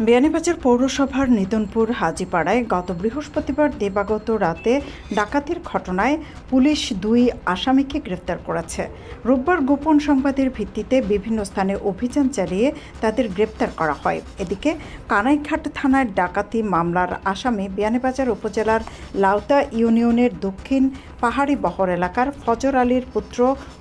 বিয়ানীবাজার পৌরসভার নিতনপুর হাজীপাড়ায় গত বৃহস্পতিবার দিবাগত রাতে ডাকাতির ঘটনায় পুলিশ 2 আসামিকে গ্রেফতার করেছে। রোববার গোপন সংবাদের ভিত্তিতে বিভিন্ন স্থানে অভিযান চালিয়ে তাদের গ্রেফতার করা হয়। এদিকে কানাইঘাট থানার ডাকাতি মামলার আসামি বিয়ানীবাজার উপজেলার লাউতা ইউনিয়নের দক্ষিণ পাহাড়ি বহর এলাকার ফজর আলীর পুত্র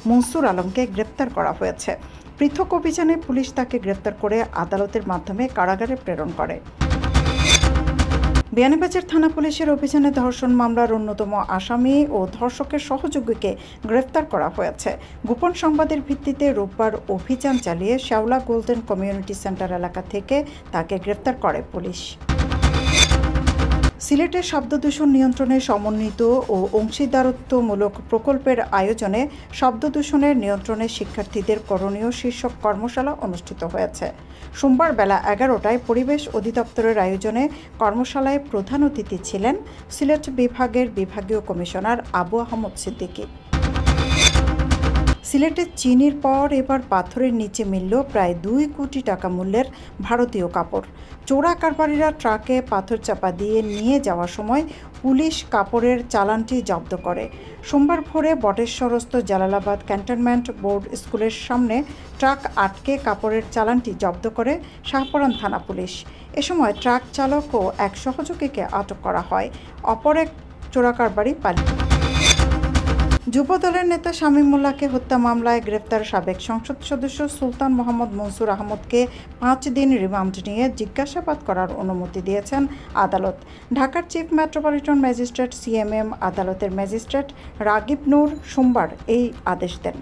মনসুর আলমকে গ্রেফতার করা হয়েছে। পৃথক অভিযানে পুলিশ তাকে গ্রেফতার করে আদালতের মাধ্যমে কারাগারে প্রেরণ করে। বিয়ানীবাজার থানা পুলিশের অভিযানে ধর্ষণ মামলার অন্যতম আসামি ও ধর্ষকের সহযোগীকে গ্রেফতার করা হয়েছে। গোপন সংবাদের ভিত্তিতে রোববার অভিযান চালিয়ে শেওলা গোল্ডেন কমিউনিটি সেন্টার এলাকা থেকে তাকে গ্রেফতার করে পুলিশ। সিলেটে শব্দ দূষণ নিয়ন্ত্রণে সমন্বিত ও অংশীদারত্বমূলক প্রকল্পের আয়োজনে শব্দ দূষণের নিয়ন্ত্রণে শিক্ষার্থীদের করণীয় শীর্ষক কর্মশালা অনুষ্ঠিত হয়েছে। সোমবার বেলা 11টায় পরিবেশ অধিদপ্তরের আয়োজনে কর্মশালায় প্রধান অতিথি ছিলেন সিলেট বিভাগের বিভাগীয় কমিশনার আবু আহমদ সিদ্দিকী। সিলেটে চিনির পর এবার পাথরের নিচে মিলল প্রায় 2 কোটি টাকা মূল্যের ভারতীয় কাপড়। চোরা কারবারিরা ট্রাকে পাথর চাপা দিয়ে নিয়ে যাওয়ার সময় পুলিশ কাপড়ের চালানটি জব্দ করে। সোমবার ভোরে বটেশ্বরস্থ জালালাবাদ ক্যান্টনমেন্ট বোর্ড স্কুলের সামনে ট্রাক আটকে কাপড়ের চালানটি জব্দ করে শাহপরান থানা পুলিশ। এ সময় ট্রাক চালক ও এক সহযোগীকে আটক করা হয়। অপর এক চোরা কারবারি পালিয়ে। যুবদলের নেতা শামীম মোল্লাকে হত্যা মামলায় গ্রেফতার সাবেক সংসদ সদস্য সুলতান মোহাম্মদ মনসুর আহমদকে 5 দিন রিমান্ড নিয়ে জিজ্ঞাসাবাদ করার অনুমতি দিয়েছেন আদালত। ঢাকার চিফ মেট্রোপলিটন ম্যাজিস্ট্রেট CMM আদালতের ম্যাজিস্ট্রেট রাগিব নূর সোমবার এই আদেশ দেন।